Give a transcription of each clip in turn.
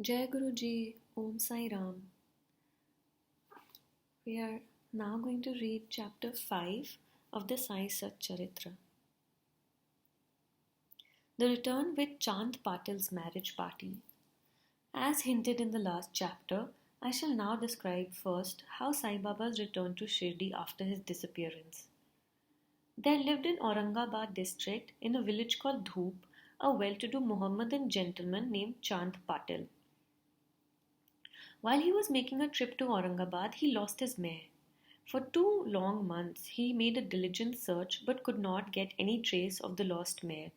Jai Guruji, Om Sai Ram. We are now going to read chapter 5 of the Sai Satcharitra. The return with Chand Patil's marriage party. As hinted in the last chapter, I shall now describe first how Sai Baba's returned to Shirdi after his disappearance. There lived in Aurangabad district, in a village called Dhoop, a well-to-do Mohammedan gentleman named Chand Patil. While he was making a trip to Aurangabad, he lost his mare. For 2 long months, he made a diligent search but could not get any trace of the lost mare.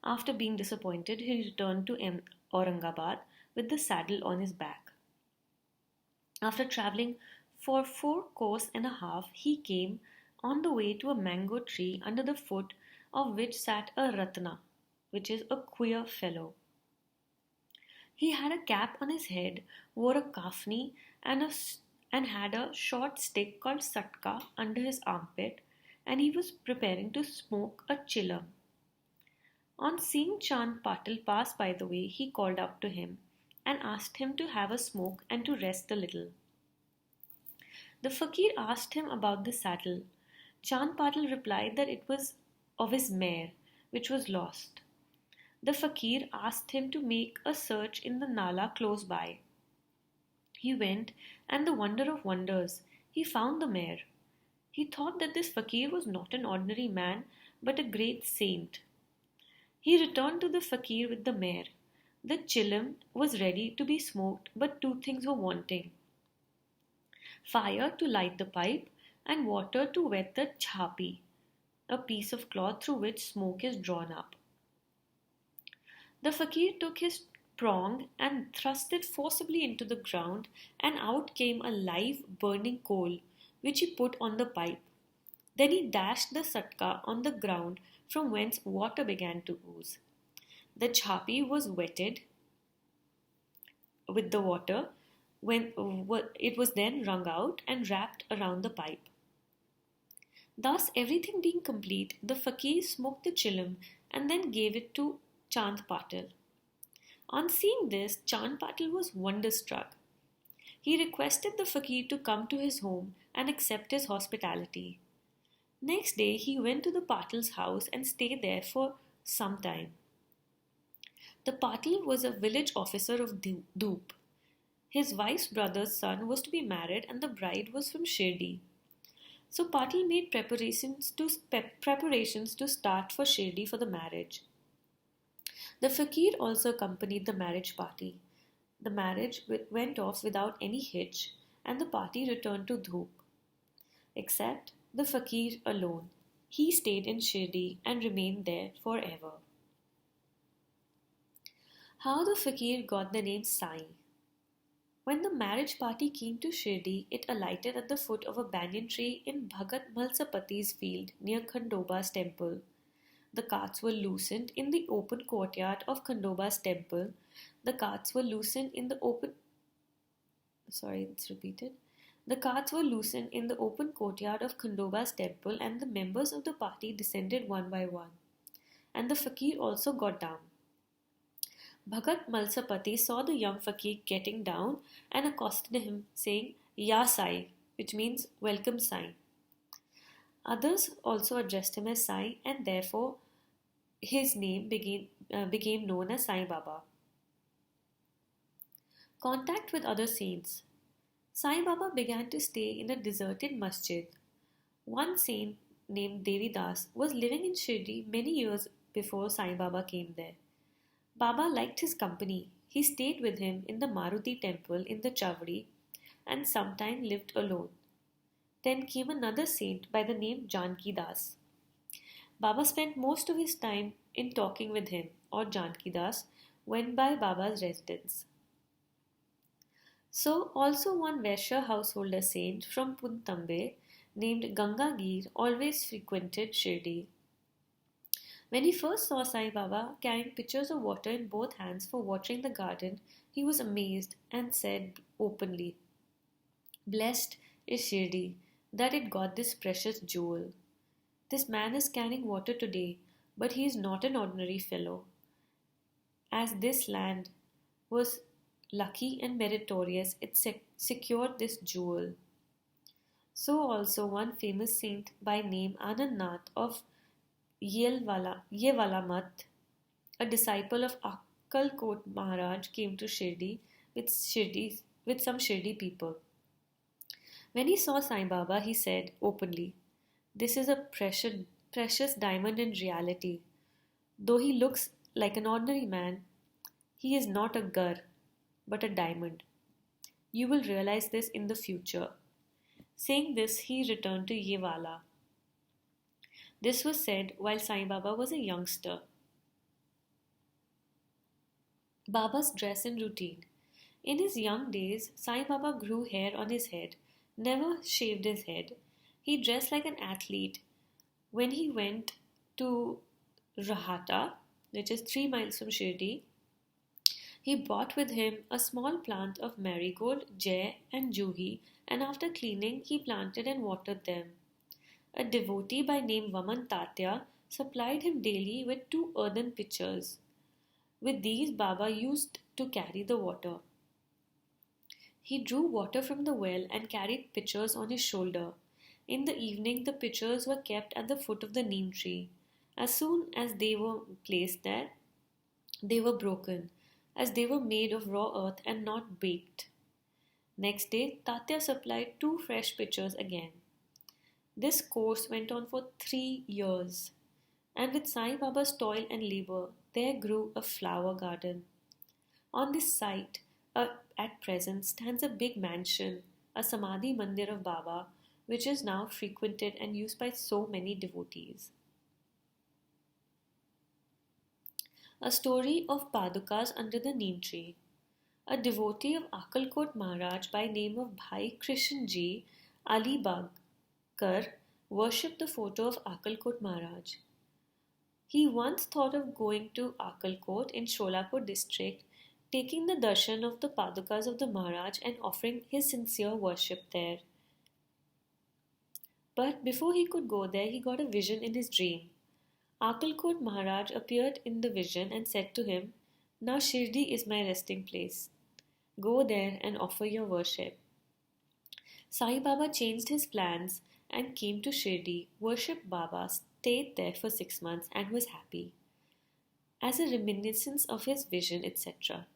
After being disappointed, he returned to Aurangabad with the saddle on his back. After travelling for 4 course and a half, he came on the way to a mango tree under the foot of which sat a Ratna, which is a queer fellow. He had a cap on his head, wore a kafni, and had a short stick called satka under his armpit, and he was preparing to smoke a chillum. On seeing Chand Patil pass by the way, he called out to him and asked him to have a smoke and to rest a little. The fakir asked him about the saddle. Chand Patil replied that it was of his mare, which was lost. The fakir asked him to make a search in the nala close by. He went, and the wonder of wonders, he found the mare. He thought that this fakir was not an ordinary man, but a great saint. He returned to the fakir with the mare. The chillum was ready to be smoked, but 2 things were wanting: fire to light the pipe, and water to wet the chhapi, a piece of cloth through which smoke is drawn up. The fakir took his prong and thrust it forcibly into the ground, and out came a live burning coal, which he put on the pipe. Then he dashed the satka on the ground, from whence water began to ooze. The chhapi was wetted with the water, when it was then wrung out and wrapped around the pipe. Thus, everything being complete, the fakir smoked the chillum and then gave it to Chand Patil. On seeing this, Chand Patil was wonderstruck. He requested the fakir to come to his home and accept his hospitality. Next day, he went to the Patil's house and stayed there for some time. The Patil was a village officer of Dhoop. His wife's brother's son was to be married, and the bride was from Shirdi. So Patil made preparations to start for Shirdi for the marriage. The fakir also accompanied the marriage party. The marriage went off without any hitch, and the party returned to Dhoop. Except the fakir alone. He stayed in Shirdi and remained there forever. How the fakir got the name Sai. When the marriage party came to Shirdi, it alighted at the foot of a banyan tree in Bhagat Malsapati's field near Khandoba's temple. The carts were loosened in the open courtyard of Khandoba's temple. The carts were loosened in the open courtyard of Khandoba's temple, and the members of the party descended one by one. And the fakir also got down. Bhagat Malsapati saw the young fakir getting down and accosted him, saying, "Ya Sai," which means "Welcome Sai." Others also addressed him as Sai, and therefore his name became known as Sai Baba. Contact with other saints. Sai Baba began to stay in a deserted masjid. One saint named Devidas was living in Shirdi many years before Sai Baba came there. Baba liked his company. He stayed with him in the Maruti temple in the Chavdi and sometimes lived alone. Then came another saint by the name Janki Das. Baba spent most of his time in talking with him, or Janki Das went by Baba's residence. So also one Vaishya householder saint from Puntambe named Gangagir always frequented Shirdi. When he first saw Sai Baba carrying pitchers of water in both hands for watering the garden, he was amazed and said openly, "Blessed is Shirdi that it got this precious jewel. This man is carrying water today, but he is not an ordinary fellow. As this land was lucky and meritorious, it secured this jewel. So also one famous saint by name Anandnath of Yevalamat, a disciple of Akkalkot Maharaj, came to Shirdi with some Shirdi people. When he saw Sai Baba, he said openly, "This is a precious diamond in reality. Though he looks like an ordinary man, he is not a gar, but a diamond. You will realize this in the future." Saying this, he returned to Yevala. This was said while Sai Baba was a youngster. Baba's dress and routine. In his young days, Sai Baba grew hair on his head, never shaved his head. He dressed like an athlete. When he went to Rahata, which is 3 miles from Shirdi, he brought with him a small plant of marigold, jay, and juhi, and after cleaning, he planted and watered them. A devotee by name Vaman Tatya supplied him daily with 2 earthen pitchers. With these, Baba used to carry the water. He drew water from the well and carried pitchers on his shoulder. In the evening, the pitchers were kept at the foot of the neem tree. As soon as they were placed there, they were broken, as they were made of raw earth and not baked. Next day, Tatya supplied 2 fresh pitchers again. This course went on for 3 years, and with Sai Baba's toil and labor, there grew a flower garden. On this site, at present, stands a big mansion, a Samadhi Mandir of Baba, which is now frequented and used by so many devotees. A story of Padukas under the neem tree. A devotee of Akkalkot Maharaj by name of Bhai Krishanji Ali Bagkar worshipped the photo of Akkalkot Maharaj. He once thought of going to Akkalkot in Sholapur district, taking the darshan of the Padukas of the Maharaj and offering his sincere worship there. But before he could go there, he got a vision in his dream. Akkalkot Maharaj appeared in the vision and said to him, "Now Shirdi is my resting place. Go there and offer your worship." Sai Baba changed his plans and came to Shirdi, worshipped Baba, stayed there for 6 months and was happy. As a reminiscence of his vision, etc.,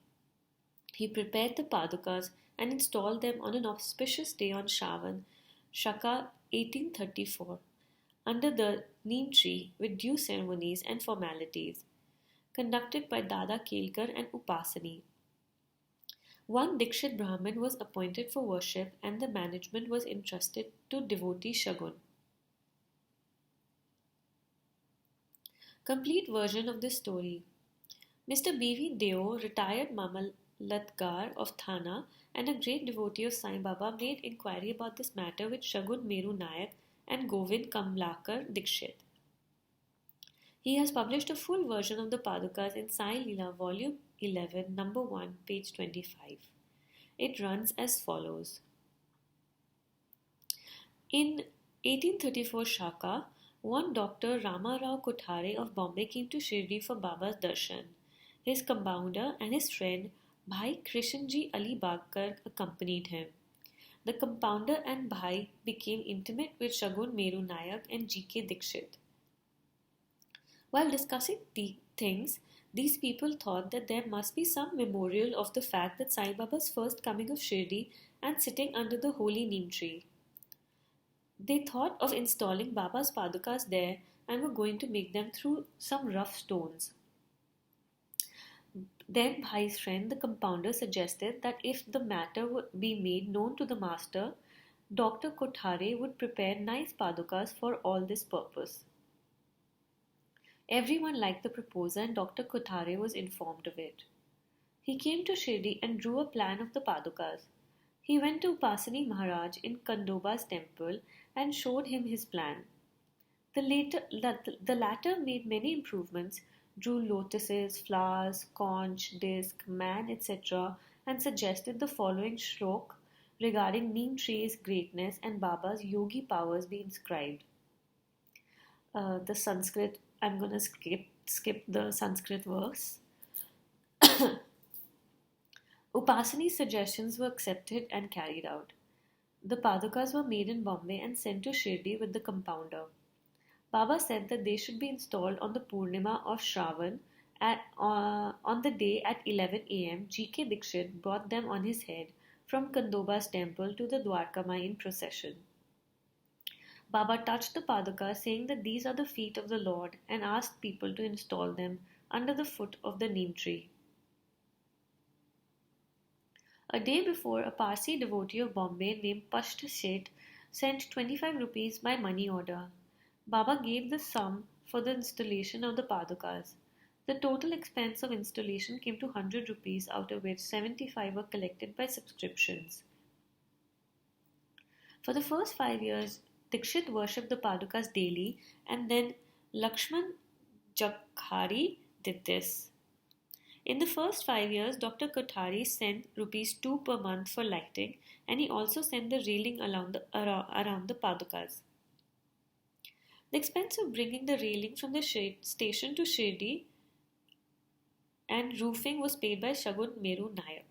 he prepared the Padukas and installed them on an auspicious day on Shravan, Shaka 1834, under the neem tree with due ceremonies and formalities, conducted by Dada Kelkar and Upasani. One Dikshit Brahmin was appointed for worship and the management was entrusted to devotee Shagun. Complete version of this story. Mr. B.V. Deo, retired Mamalatgar of Thana and a great devotee of Sai Baba, made inquiry about this matter with Shagun Meru Nayak and Govind Kamlakar Dikshit. He has published a full version of the Padukas in Sai Leela, Volume 11, Number 1, page 25. It runs as follows. In 1834 Shaka, one Dr. Rama Rao Kothare of Bombay came to Shirdi for Baba's darshan. His compounder and his friend Bhai Krishanji Ali Bagkar accompanied him. The compounder and Bhai became intimate with Shagun Meru Nayak and G.K. Dikshit. While discussing things, these people thought that there must be some memorial of the fact that Sai Baba's first coming of Shirdi and sitting under the holy neem tree. They thought of installing Baba's Padukas there and were going to make them through some rough stones. Then Bhai's friend, the compounder, suggested that if the matter would be made known to the master, Dr. Kothare would prepare nice Padukas for all this purpose. Everyone liked the proposal and Dr. Kothare was informed of it. He came to Shirdi and drew a plan of the Padukas. He went to Upasani Maharaj in Kandoba's temple and showed him his plan. The latter made many improvements, drew lotuses, flowers, conch, disc, man, etc., and suggested the following shlok regarding neem tree's greatness and Baba's yogi powers be inscribed. The Sanskrit, I'm going to skip the Sanskrit verse. Upasani's suggestions were accepted and carried out. The padukas were made in Bombay and sent to Shirdi with the compounder. Baba said that they should be installed on the Purnima of Shravan. On the day at 11 a.m., G.K. Dikshit brought them on his head from Kandoba's temple to the Dwarkamai in procession. Baba touched the padukas, saying that these are the feet of the Lord, and asked people to install them under the foot of the neem tree. A day before, a Parsi devotee of Bombay named Pasht Sheth sent 25 rupees by money order. Baba gave the sum for the installation of the padukas. The total expense of installation came to 100 rupees, out of which 75 were collected by subscriptions. For the first 5 years, Dikshit worshipped the padukas daily, and then Lakshman Jakhari did this. In the first 5 years, Dr. Kothari sent rupees 2 per month for lighting, and he also sent the railing around the padukas. The expense of bringing the railing from the station to Shirdi and roofing was paid by Shagun Meru Nayak.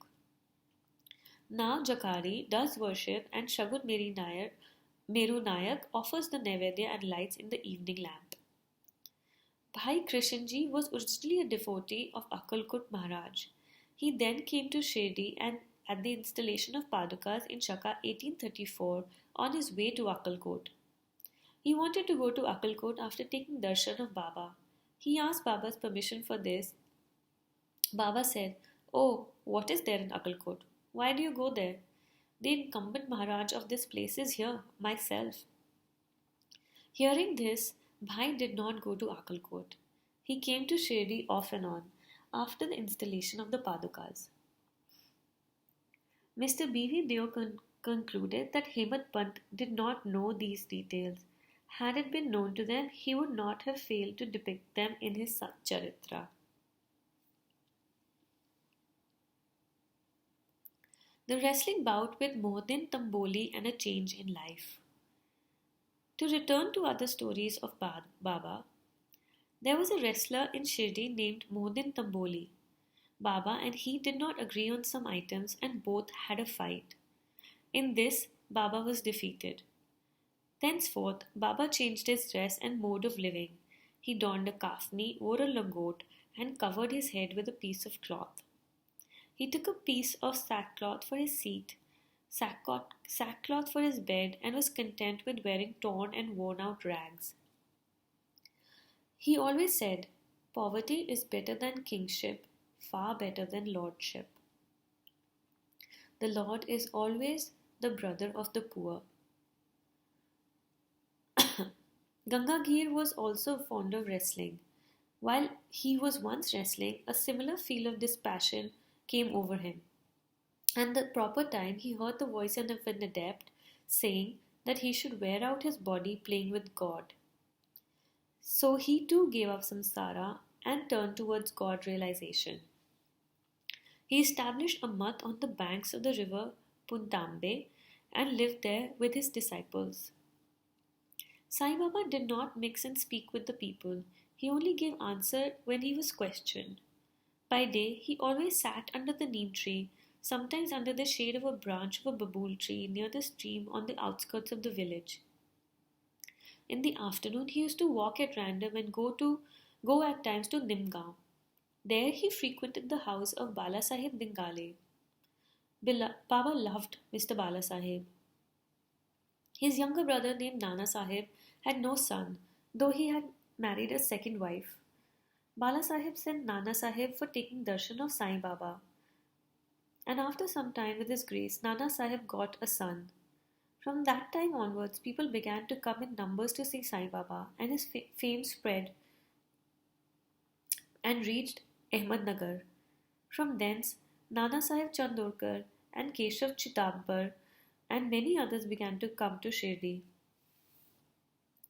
Now Jakari does worship, and Shagun Meru Nayak offers the Nevedya and lights in the evening lamp. Bhai Krishanji was originally a devotee of Akkalkot Maharaj. He then came to Shirdi and at the installation of Padukas in Shaka 1834 on his way to Akkalkot. He wanted to go to Akkalkot after taking darshan of Baba. He asked Baba's permission for this. Baba said, "Oh, what is there in Akkalkot? Why do you go there? The incumbent Maharaj of this place is here, myself." Hearing this, Bhai did not go to Akkalkot. He came to Shirdi off and on after the installation of the Padukas. Mr. B.V. Deo concluded that Hemant Pant did not know these details. Had it been known to them, he would not have failed to depict them in his Satcharitra. The wrestling bout with Mohdin Tamboli and a change in life. To return to other stories of Baba, there was a wrestler in Shirdi named Mohdin Tamboli. Baba and he did not agree on some items and both had a fight. In this, Baba was defeated. Thenceforth, Baba changed his dress and mode of living. He donned a kafni, wore a langot, and covered his head with a piece of cloth. He took a piece of sackcloth for his seat, sackcloth for his bed, and was content with wearing torn and worn out rags. He always said, "Poverty is better than kingship, far better than lordship." The Lord is always the brother of the poor. Gangagir was also fond of wrestling. While he was once wrestling, a similar feel of dispassion came over him. And at the proper time, he heard the voice of an adept saying that he should wear out his body playing with God. So he too gave up samsara and turned towards God realization. He established a mutt on the banks of the river Puntambe and lived there with his disciples. Sai Baba did not mix and speak with the people. He only gave answer when he was questioned. By day, he always sat under the neem tree, sometimes under the shade of a branch of a babool tree near the stream on the outskirts of the village. In the afternoon, he used to walk at random and go at times to Nimgaon. There he frequented the house of Bala Sahib Dingale. Baba loved Mr. Bala Sahib. His younger brother named Nana Sahib had no son, though he had married a second wife. Bala Sahib sent Nana Sahib for taking darshan of Sai Baba. And after some time, with his grace, Nana Sahib got a son. From that time onwards, people began to come in numbers to see Sai Baba, and his fame spread and reached Ahmednagar. From thence, Nana Sahib Chandorkar and Keshav Chitambar and many others began to come to Shirdi.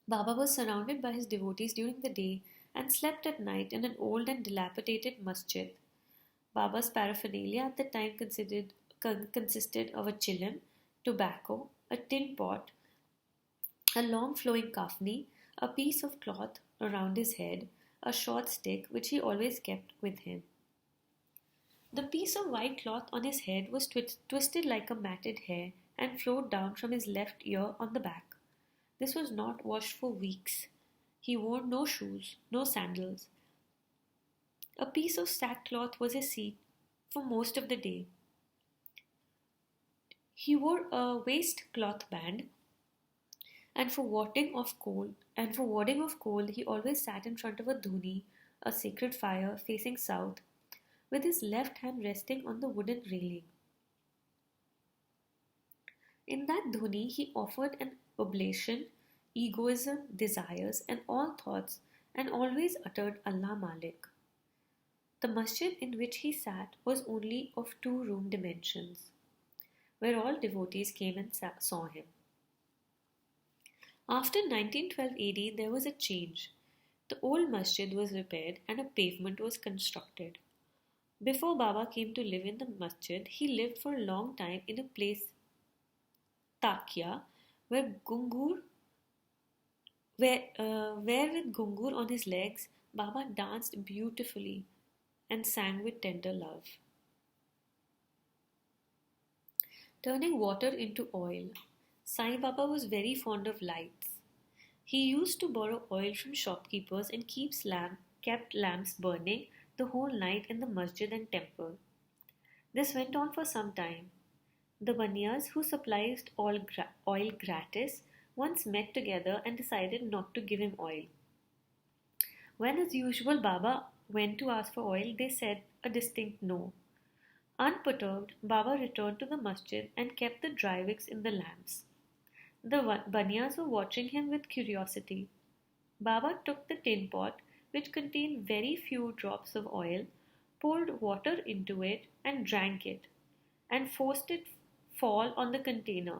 Baba was surrounded by his devotees during the day and slept at night in an old and dilapidated masjid. Baba's paraphernalia at the time consisted of a chilim, tobacco, a tin pot, a long flowing kafni, a piece of cloth around his head, a short stick which he always kept with him. The piece of white cloth on his head was twisted like a matted hair and flowed down from his left ear on the back. This was not washed for weeks. He wore no shoes, no sandals. A piece of sackcloth was his seat for most of the day. He wore a waistcloth band, and for warding off cold, he always sat in front of a dhuni, a sacred fire, facing south, with his left hand resting on the wooden railing. In that dhuni, he offered an oblation, egoism, desires, and all thoughts, and always uttered Allah Malik. The masjid in which he sat was only of 2-room dimensions, where all devotees came and saw him. After 1912 AD, there was a change. The old masjid was repaired and a pavement was constructed. Before Baba came to live in the masjid, he lived for a long time in a place, Takia, where with gungur on his legs, Baba danced beautifully and sang with tender love. Turning water into oil. Sai Baba was very fond of lights. He used to borrow oil from shopkeepers and kept lamps burning the whole night in the masjid and temple. This went on for some time. The Baniyas, who supplied oil gratis, once met together and decided not to give him oil. When, as usual, Baba went to ask for oil, they said a distinct no. Unperturbed, Baba returned to the masjid and kept the dry wicks in the lamps. The Baniyas were watching him with curiosity. Baba took the tin pot, which contained very few drops of oil, poured water into it and drank it, and forced it fall on the container.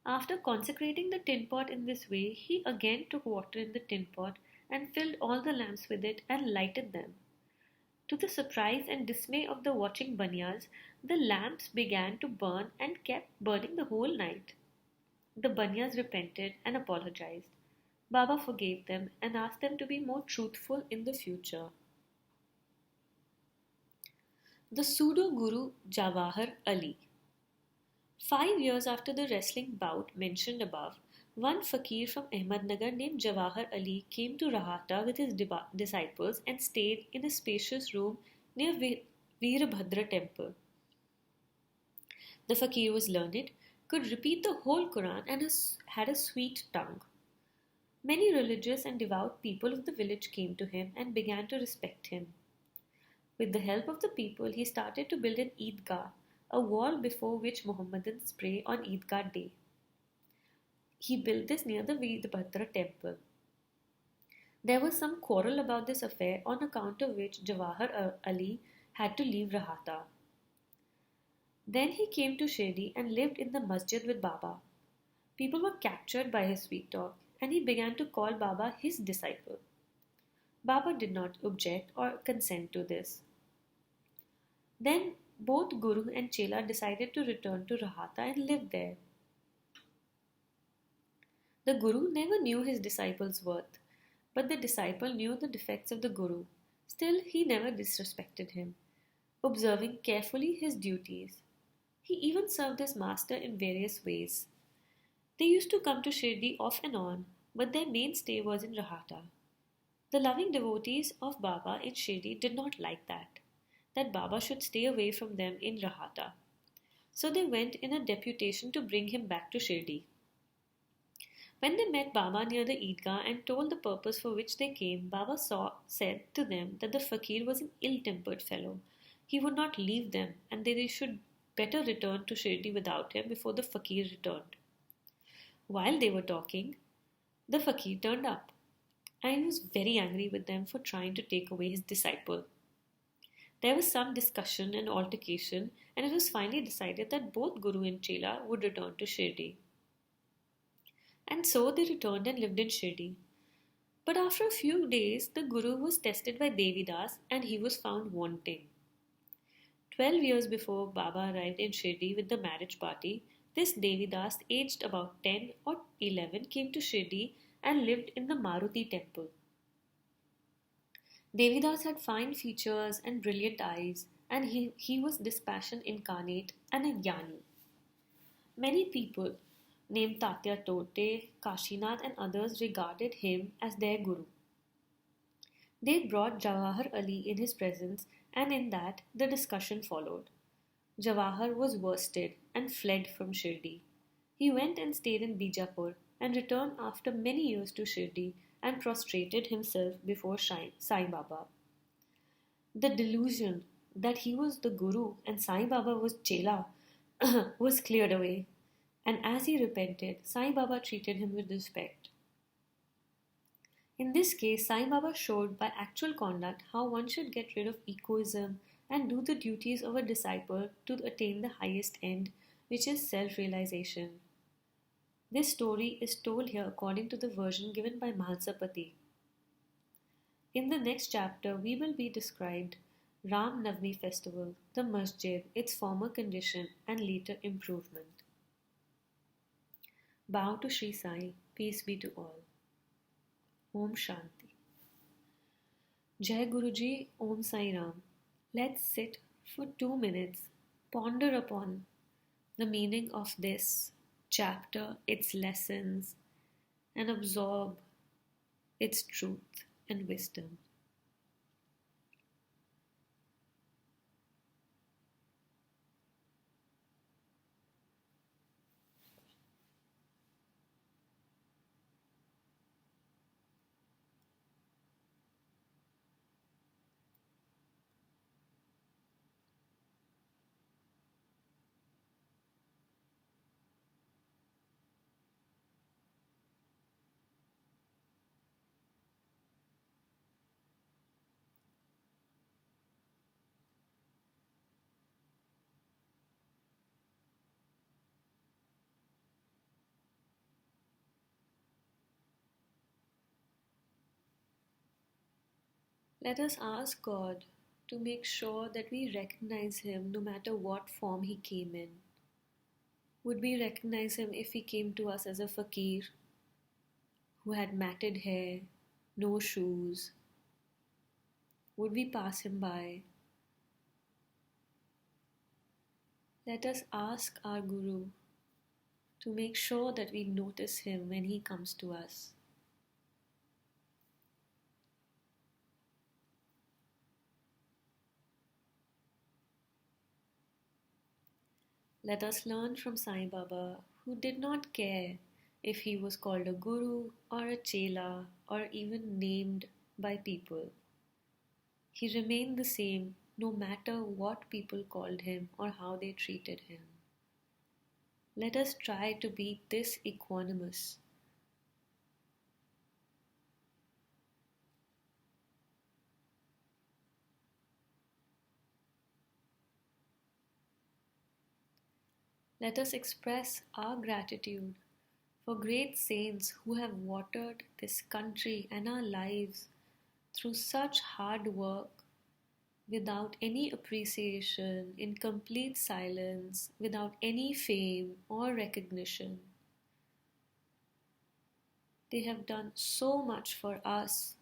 After consecrating the tin pot in this way, he again took water in the tin pot and filled all the lamps with it and lighted them. To the surprise and dismay of the watching Baniyas, the lamps began to burn and kept burning the whole night. The Baniyas repented and apologized. Baba forgave them and asked them to be more truthful in the future. The pseudo-guru Jawahar Ali. 5 years after the wrestling bout mentioned above, one fakir from Ahmednagar named Jawahar Ali came to Rahata with his disciples and stayed in a spacious room near Veerbhadra temple. The fakir was learned, could repeat the whole Quran and had a sweet tongue. Many religious and devout people of the village came to him and began to respect him. With the help of the people, he started to build an Eidgah, a wall before which Mohammedans pray on Eidgah day. He built this near the Veerbhadra temple. There was some quarrel about this affair, on account of which Jawahar Ali had to leave Rahata. Then he came to Shirdi and lived in the masjid with Baba. People were captured by his sweet talk, and he began to call Baba his disciple. Baba did not object or consent to this. Then both Guru and Chela decided to return to Rahata and live there. The Guru never knew his disciple's worth, but the disciple knew the defects of the Guru. Still, he never disrespected him, observing carefully his duties. He even served his master in various ways. They used to come to Shirdi off and on, but their mainstay was in Rahata. The loving devotees of Baba in Shirdi did not like that Baba should stay away from them in Rahata. So they went in a deputation to bring him back to Shirdi. When they met Baba near the Eidgah and told the purpose for which they came, Baba said to them that the fakir was an ill-tempered fellow. He would not leave them and they should better return to Shirdi without him before the fakir returned. While they were talking, the fakir turned up, and he was very angry with them for trying to take away his disciple. There was some discussion and altercation, and it was finally decided that both Guru and Chela would return to Shirdi. And so they returned and lived in Shirdi. But after a few days, the Guru was tested by Devidas and he was found wanting. 12 years before Baba arrived in Shirdi with the marriage party, this Devidas, aged about 10 or 11, came to Shirdi and lived in the Maruti temple. Devidas had fine features and brilliant eyes, and he was dispassion incarnate and a jnani. Many people, named Tatya Tote, Kashinath, and others, regarded him as their guru. They brought Jawahar Ali in his presence, and in that the discussion followed. Jawahar was worsted and fled from Shirdi. He went and stayed in Bijapur and returned after many years to Shirdi and prostrated himself before Sai Baba. The delusion that he was the Guru and Sai Baba was Chela was cleared away, and as he repented, Sai Baba treated him with respect. In this case, Sai Baba showed by actual conduct how one should get rid of egoism and do the duties of a disciple to attain the highest end, which is self realization. This story is told here according to the version given by Mahasapati. In the next chapter, we will be described Ram Navami festival, the masjid, its former condition, and later improvement. Bow to Sri Sai, peace be to all. Om Shanti. Jai Guruji, Om Sai Ram. Let's sit for 2 minutes, ponder upon the meaning of this chapter, its lessons, and absorb its truth and wisdom. Let us ask God to make sure that we recognize Him no matter what form He came in. Would we recognize Him if He came to us as a fakir who had matted hair, no shoes? Would we pass Him by? Let us ask our Guru to make sure that we notice Him when He comes to us. Let us learn from Sai Baba, who did not care if he was called a guru or a chela or even named by people. He remained the same no matter what people called him or how they treated him. Let us try to be this equanimous. Let us express our gratitude for great saints who have watered this country and our lives through such hard work, without any appreciation, in complete silence, without any fame or recognition. They have done so much for us,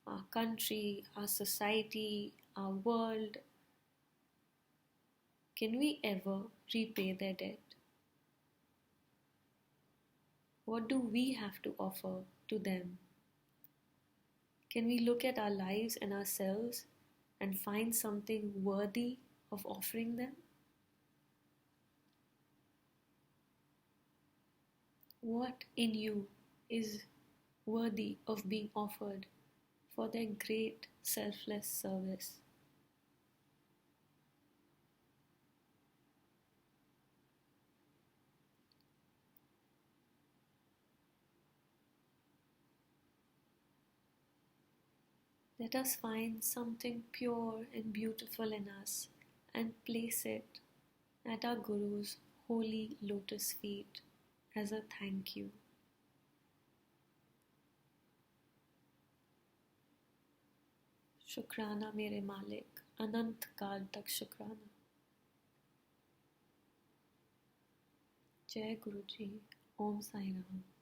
our country, our society, our world. Can we ever repay their debt? What do we have to offer to them? Can we look at our lives and ourselves and find something worthy of offering them? What in you is worthy of being offered for their great selfless service? Let us find something pure and beautiful in us and place it at our Guru's holy lotus feet as a thank you. Shukrana mere Malik, Anant Kal tak Shukrana. Jai Guruji, Om Sai Ram.